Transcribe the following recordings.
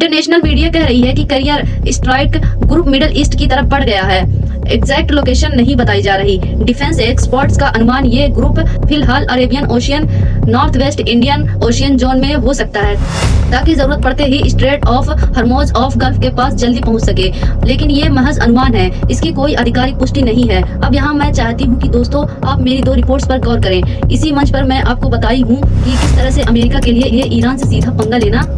International media कह रही है कि career strike group middle east की तरफ बढ़ गया है। एग्जैक्ट लोकेशन नहीं बताई जा रही। डिफेंस एक्सपर्ट्स का अनुमान ये ग्रुप फिलहाल Arabian ocean, north West Indian ocean zone में हो सकता है, ताकि जरूरत पड़ते ही स्ट्रेट ऑफ हर्मोज ऑफ गल्फ के पास जल्दी पहुंच सके। लेकिन ये महज अनुमान है, इसकी कोई आधिकारिक पुष्टि नहीं है। अब यहाँ मैं चाहती हूँ कि दोस्तों आप मेरी दो रिपोर्ट्स पर गौर करें। इसी मंच पर मैं आपको बताई हूँ कि किस तरह से अमेरिका के लिए ये ईरान से सीधा पंगा लेना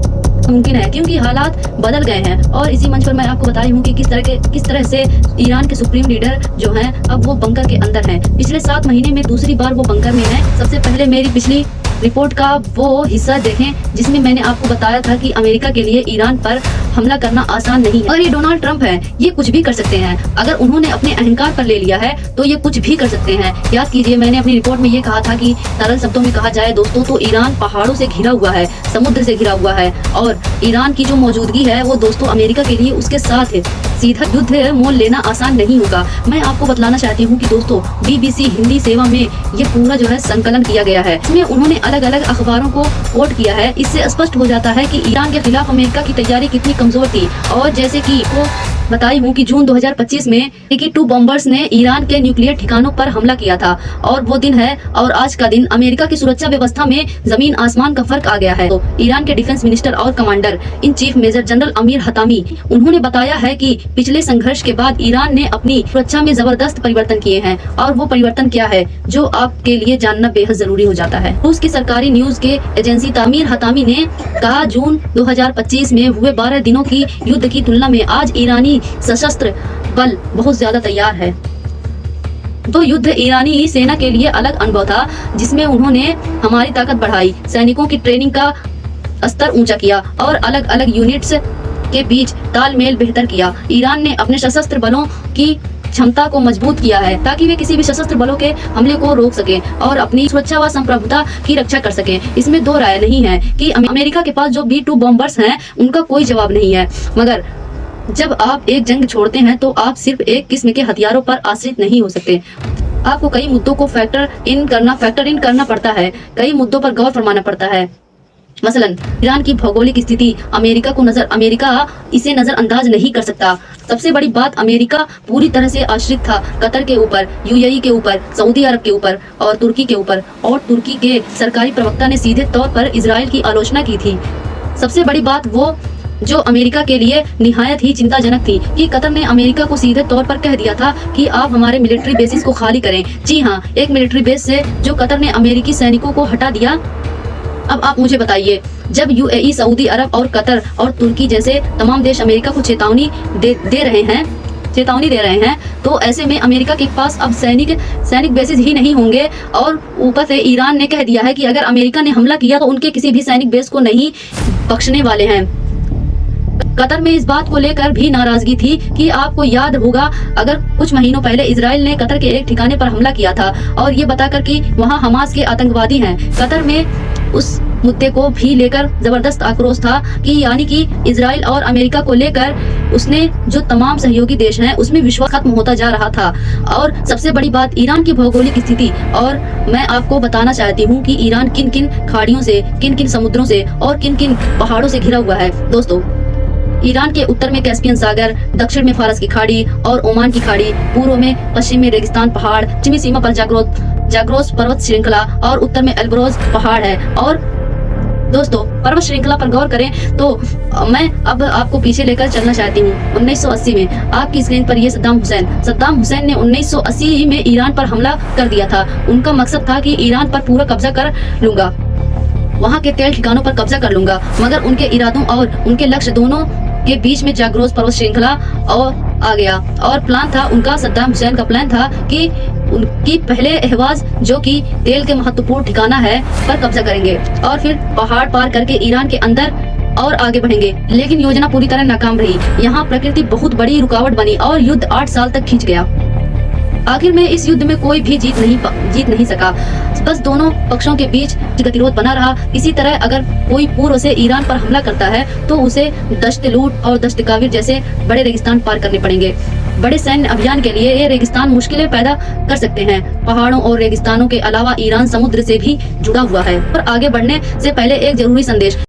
मुमकिन है, क्योंकि हालात बदल गए हैं। और इसी मंच पर मैं आपको बताई हूँ कि किस तरह से ईरान के सुप्रीम लीडर जो हैं अब वो बंकर के अंदर हैं। पिछले 7 महीने में दूसरी बार वो बंकर में हैं। सबसे पहले मेरी पिछली रिपोर्ट का वो हिस्सा देखें जिसमें मैंने आपको बताया था कि अमेरिका के लिए ईरान पर हमला करना आसान नहीं है। और ये डोनाल्ड ट्रंप है, ये कुछ भी कर सकते हैं। अगर उन्होंने अपने अहंकार पर ले लिया है तो ये कुछ भी कर सकते हैं। याद कीजिए, मैंने अपनी रिपोर्ट में ये कहा था कि सरल शब्दों में कहा जाए दोस्तों तो ईरान पहाड़ों से घिरा हुआ है, समुद्र से घिरा हुआ है, और ईरान की जो मौजूदगी है वो दोस्तों अमेरिका के लिए उसके साथ है। सीधा युद्ध मोल लेना आसान नहीं होगा। मैं आपको बतलाना चाहती हूँ कि दोस्तों BBC हिंदी सेवा में ये पूरा जो है संकलन किया गया है। इसमें उन्होंने अलग अलग अखबारों को कोट किया है। इससे स्पष्ट हो जाता है कि ईरान के खिलाफ अमेरिका की तैयारी कितनी कमजोर थी। और जैसे कि वो बताई हूँ कि जून 2025 में 2 बॉम्बर्स ने ईरान के न्यूक्लियर ठिकानों पर हमला किया था, और वो दिन है और आज का दिन अमेरिका की सुरक्षा व्यवस्था में जमीन आसमान का फर्क आ गया है। तो ईरान के डिफेंस मिनिस्टर और commander in chief major general Amir Hatami उन्होंने बताया है कि पिछले संघर्ष के बाद ईरान ने अपनी सुरक्षा में जबरदस्त परिवर्तन किए हैं। और वो परिवर्तन क्या है जो आपके लिए जानना बेहद जरूरी हो जाता है। रूस की सरकारी न्यूज के एजेंसी तामीर हतामी ने कहा, जून 2025 में हुए 12 दिनों की युद्ध की तुलना में आज ईरानी सशस्त्र बल बहुत ज्यादा तैयार है। तो युद्ध ईरानी सेना के लिए अलग अनुभव था, जिसमें उन्होंने हमारी ताकत बढ़ाई, सैनिकों की ट्रेनिंग का स्तर ऊंचा किया और अलग अलग यूनिट्स के बीच तालमेल बेहतर किया। ईरान ने अपने सशस्त्र बलों की क्षमता को मजबूत किया है ताकि वे किसी भी सशस्त्र बलों के हमले को रोक सकें और अपनी सुरक्षा व संप्रभुता की रक्षा कर सकें। इसमें दो राय नहीं है कि अमेरिका के पास जो B-2 बॉम्बर्स हैं उनका कोई जवाब नहीं है। मगर जब आप एक जंग छोड़ते हैं तो आप सिर्फ एक किस्म के हथियारों पर आश्रित नहीं हो सकते। आपको कई मुद्दों को फैक्टर इन करना पड़ता है, कई मुद्दों पर गौर फरमाना पड़ता है। मसलन ईरान की भौगोलिक स्थिति अमेरिका इसे नजरअंदाज नहीं कर सकता। सबसे बड़ी बात, अमेरिका पूरी तरह से आश्रित था कतर के ऊपर, UAE के ऊपर, सऊदी अरब के ऊपर और तुर्की के ऊपर। और तुर्की के सरकारी प्रवक्ता ने सीधे तौर पर इजराइल की आलोचना की थी। सबसे बड़ी बात वो जो अमेरिका के लिए निहायत ही चिंताजनक थी कि कतर ने अमेरिका को सीधे तौर पर कह दिया था कि आप हमारे मिलिट्री बेसिस को खाली करें। जी हाँ, एक मिलिट्री बेस से जो कतर ने अमेरिकी सैनिकों को हटा दिया। अब आप मुझे बताइए, जब UAE, सऊदी अरब और कतर और तुर्की जैसे तमाम देश अमेरिका को चेतावनी दे रहे हैं, तो ऐसे में अमेरिका के पास अब सैनिक बेसिस ही नहीं होंगे। और ऊपर से ईरान ने कह दिया है कि अगर अमेरिका ने हमला किया तो उनके किसी भी सैनिक बेस को नहीं बख्शने वाले हैं। कतर में इस बात को लेकर भी नाराजगी थी कि आपको याद होगा, अगर कुछ महीनों पहले इजराइल ने कतर के एक ठिकाने पर हमला किया था और ये बताकर कि वहां हमास के आतंकवादी हैं। कतर में उस मुद्दे को भी लेकर जबरदस्त आक्रोश था कि यानी कि इजराइल और अमेरिका को लेकर उसने जो तमाम सहयोगी देश हैं उसमें विश्वास खत्म होता जा रहा था। और सबसे बड़ी बात, ईरान की भौगोलिक स्थिति। और मैं आपको बताना चाहती हूँ कि ईरान किन किन खाड़ियों से, किन किन समुद्रों से और किन किन पहाड़ों से घिरा हुआ है। दोस्तों, ईरान के उत्तर में कैस्पियन सागर, दक्षिण में फारस की खाड़ी और ओमान की खाड़ी, पूर्व में पश्चिम में रेगिस्तान पहाड़, पश्चिमी सीमा पर जाग्रोस पर्वत श्रृंखला और उत्तर में एल्ब्रोज पहाड़ है। और दोस्तों, पर्वत श्रृंखला पर गौर करें तो मैं अब आपको पीछे लेकर चलना चाहती हूँ 1980 में। आपकी स्क्रीन पर ये सद्दाम हुसैन ने 1980 में ईरान पर हमला कर दिया था। उनका मकसद था कि ईरान पर पूरा कब्जा कर लूंगा, वहाँ के तेल ठिकानों पर कब्जा कर लूंगा। मगर उनके इरादों और उनके लक्ष्य दोनों के बीच में जाग्रोस पर्वत श्रृंखला और आ गया। और प्लान था उनका, सद्दाम हुसैन का प्लान था कि उनकी पहले अहवाज जो कि तेल के महत्वपूर्ण ठिकाना है पर कब्जा करेंगे और फिर पहाड़ पार करके ईरान के अंदर और आगे बढ़ेंगे। लेकिन योजना पूरी तरह नाकाम रही। यहाँ प्रकृति बहुत बड़ी रुकावट बनी और युद्ध 8 साल तक खींच गया। आखिर में इस युद्ध में कोई भी जीत नहीं सका। बस दोनों पक्षों के बीच गतिरोध बना रहा। इसी तरह अगर कोई पूर्व से ईरान पर हमला करता है तो उसे दश्त लूट और दश्त काविर जैसे बड़े रेगिस्तान पार करने पड़ेंगे। बड़े सैन्य अभियान के लिए ये रेगिस्तान मुश्किलें पैदा कर सकते हैं। पहाड़ों और रेगिस्तानों के अलावा ईरान समुद्र से भी जुड़ा हुआ है। और आगे बढ़ने से पहले एक जरूरी संदेश।